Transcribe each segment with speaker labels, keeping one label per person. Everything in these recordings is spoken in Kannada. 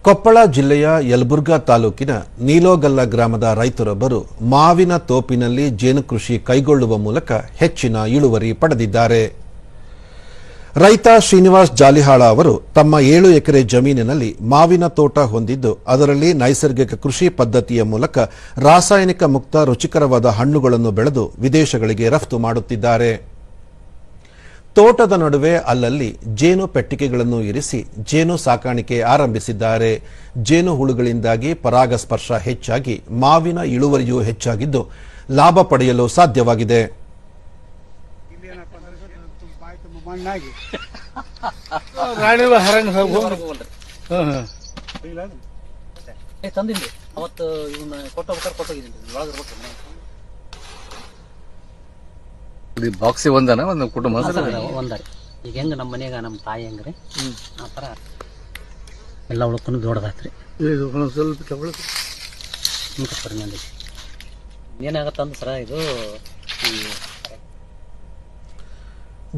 Speaker 1: ಕೊಪ್ಪಳ ಜಿಲ್ಲೆಯ ಯಲಬುರ್ಗಾ ತಾಲೂಕಿನ ನೀಲೋಗಲ್ಲ ಗ್ರಾಮದ ರೈತರೊಬ್ಬರು ಮಾವಿನ ತೋಪಿನಲ್ಲಿ ಜೇನು ಕೃಷಿ ಕೈಗೊಳ್ಳುವ ಮೂಲಕ ಹೆಚ್ಚಿನ ಇಳುವರಿ ಪಡೆದಿದ್ದಾರೆ. ರೈತ ಶ್ರೀನಿವಾಸ್ ಜಾಲಿಹಾಳ ಅವರು ತಮ್ಮ 7 ಎಕರೆ ಜಮೀನಿನಲ್ಲಿ ಮಾವಿನ ತೋಟ ಹೊಂದಿದ್ದು ಅದರಲ್ಲಿ ನೈಸರ್ಗಿಕ ಕೃಷಿ ಪದ್ಧತಿಯ ಮೂಲಕ ರಾಸಾಯನಿಕ ಮುಕ್ತ ರುಚಿಕರವಾದ ಹಣ್ಣುಗಳನ್ನು ಬೆಳೆದು ವಿದೇಶಗಳಿಗೆ ರಫ್ತು ಮಾಡುತ್ತಿದ್ದಾರೆ. ತೋಟದ ನಡುವೆ ಅಲ್ಲಲ್ಲಿ ಜೇನು ಪೆಟ್ಟಿಗೆಗಳನ್ನು ಇರಿಸಿ ಜೇನು ಸಾಕಾಣಿಕೆ ಆರಂಭಿಸಿದ್ದಾರೆ. ಜೇನು ಹುಳುಗಳಿಂದಾಗಿ ಪರಾಗಸ್ಪರ್ಶ ಹೆಚ್ಚಾಗಿ ಮಾವಿನ ಇಳುವರಿಯೂ ಹೆಚ್ಚಾಗಿದ್ದು ಲಾಭ ಪಡೆಯಲು ಸಾಧ್ಯವಾಗಿದೆ.
Speaker 2: ಬಾಕ್ಸಿ ಒಂದನ ಒಂದು ಕುಟುಂಬ
Speaker 3: ಒಂದರಿ ಈಗ ಹೆಂಗ ನಮ್ಮ ಮನೆಯಾಗ ನಮ್ಮ ತಾಯಿ ಹೆಂಗ್ರಿ ಆ ಥರ ಎಲ್ಲ ಉಳ್ಕೊಂಡು ದೊಡ್ಡದಾತ್ರಿ.
Speaker 2: ಸ್ವಲ್ಪ ತಗೊಳ್ಳಿ
Speaker 3: ಏನಾಗತ್ತಂದ್ರೆ ಸರ ಇದು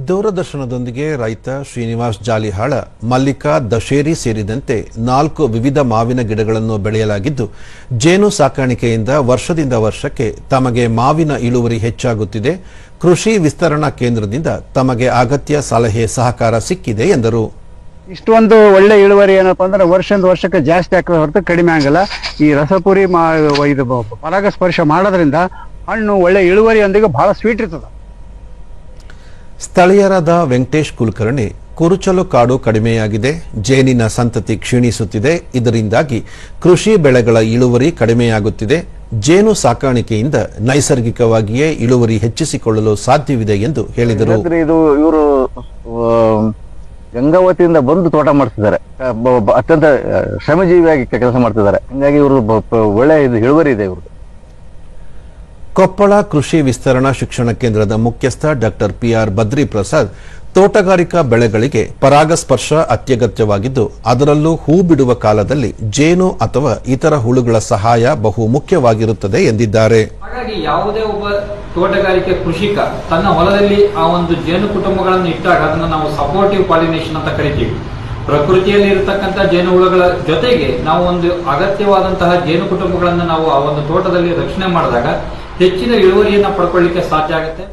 Speaker 1: ದೂರದರ್ಶನದೊಂದಿಗೆ ರೈತ ಶ್ರೀನಿವಾಸ್ ಜಾಲಿಹಾಳ ಮಲ್ಲಿಕಾ ದಶೇರಿ ಸೇರಿದಂತೆ 4 ವಿವಿಧ ಮಾವಿನ ಗಿಡಗಳನ್ನು ಬೆಳೆಯಲಾಗಿದ್ದು ಜೇನು ಸಾಕಾಣಿಕೆಯಿಂದ ವರ್ಷದಿಂದ ವರ್ಷಕ್ಕೆ ತಮಗೆ ಮಾವಿನ ಇಳುವರಿ ಹೆಚ್ಚಾಗುತ್ತಿದೆ. ಕೃಷಿ ವಿಸ್ತರಣಾ ಕೇಂದ್ರದಿಂದ ತಮಗೆ ಅಗತ್ಯ ಸಲಹೆ ಸಹಕಾರ ಸಿಕ್ಕಿದೆ ಎಂದರು.
Speaker 4: ಇಷ್ಟೊಂದು ಒಳ್ಳೆ ಇಳುವರಿ ಏನಪ್ಪಾ ಅಂದ್ರೆ ವರ್ಷದಿಂದ ವರ್ಷಕ್ಕೆ ಜಾಸ್ತಿ ಆಗ್ತದೆ ಹೊರತು ಕಡಿಮೆ ಆಗಲ್ಲ. ಈ ರಸಪುರಿ ಇದು ಪರಾಗಸ್ಪರ್ಶ ಮಾಡೋದ್ರಿಂದ ಹಣ್ಣು ಒಳ್ಳೆ ಇಳುವರಿಯೊಂದಿಗೆ ಬಹಳ ಸ್ವೀಟ್ ಇರ್ತದೆ.
Speaker 1: ಸ್ಥಳೀಯರಾದ ವೆಂಕಟೇಶ್ ಕುಲಕರ್ಣಿ ಕುರುಚಲು ಕಾಡು ಕಡಿಮೆಯಾಗಿದೆ, ಜೇನಿನ ಸಂತತಿ ಕ್ಷೀಣಿಸುತ್ತಿದೆ, ಇದರಿಂದಾಗಿ ಕೃಷಿ ಬೆಳೆಗಳ ಇಳುವರಿ ಕಡಿಮೆಯಾಗುತ್ತಿದೆ. ಜೇನು ಸಾಕಾಣಿಕೆಯಿಂದ ನೈಸರ್ಗಿಕವಾಗಿಯೇ ಇಳುವರಿ ಹೆಚ್ಚಿಸಿಕೊಳ್ಳಲು ಸಾಧ್ಯವಿದೆ ಎಂದು ಹೇಳಿದರು.
Speaker 4: ಇದು ಇವರು ಗಂಗಾವತಿಯಿಂದ ಬಂದು ತೋಟ ಮಾಡ್ತಿದ್ದಾರೆ, ಅತ್ಯಂತ ಶ್ರಮಜೀವಿಯಾಗಿ ಕೆಲಸ ಮಾಡ್ತಿದ್ದಾರೆ. ಹೀಗಾಗಿ ಇವರು ಒಳ್ಳೆ ಇಳುವರಿ ಇದೆ ಇವರು.
Speaker 1: ಕೊಪ್ಪಳ ಕೃಷಿ ವಿಸ್ತರಣಾ ಶಿಕ್ಷಣ ಕೇಂದ್ರದ ಮುಖ್ಯಸ್ಥ ಡಾಕ್ಟರ್ ಪಿಆರ್ ಬದ್ರಿ ಪ್ರಸಾದ್ ತೋಟಗಾರಿಕಾ ಬೆಳೆಗಳಿಗೆ ಪರಾಗಸ್ಪರ್ಶ ಅತ್ಯಗತ್ಯವಾಗಿದ್ದು ಅದರಲ್ಲೂ ಹೂ ಬಿಡುವ ಕಾಲದಲ್ಲಿ ಜೇನು ಅಥವಾ ಇತರ ಹುಳುಗಳ ಸಹಾಯ ಬಹು ಮುಖ್ಯವಾಗಿರುತ್ತದೆ ಎಂದಿದ್ದಾರೆ.
Speaker 5: ಹಾಗಾಗಿ ಯಾವುದೇ ಒಬ್ಬ ತೋಟಗಾರಿಕೆ ಕೃಷಿಕ ತನ್ನ ಹೊಲದಲ್ಲಿ ಆ ಒಂದು ಜೇನು ಕುಟುಂಬಗಳನ್ನು ಇಟ್ಟಾಗ ಅದನ್ನು ನಾವು ಸಪೋರ್ಟಿವ್ ಪಾಲಿನೇಷನ್ ಅಂತ ಕರಿತೀವಿ. ಪ್ರಕೃತಿಯಲ್ಲಿ ಇರತಕ್ಕಂಥ ಜೇನು ಹುಳುಗಳ ಜೊತೆಗೆ ನಾವು ಒಂದು ಅಗತ್ಯವಾದಂತಹ ಜೇನು ಕುಟುಂಬಗಳನ್ನು ನಾವು ಆ ಒಂದು ತೋಟದಲ್ಲಿ ರಕ್ಷಣೆ ಮಾಡಿದಾಗ ಹೆಚ್ಚಿನ ಇಳುವರಿಯನ್ನು ಪಡ್ಕೊಳ್ಳಿಕ್ಕೆ ಸಾಧ್ಯ ಆಗುತ್ತೆ.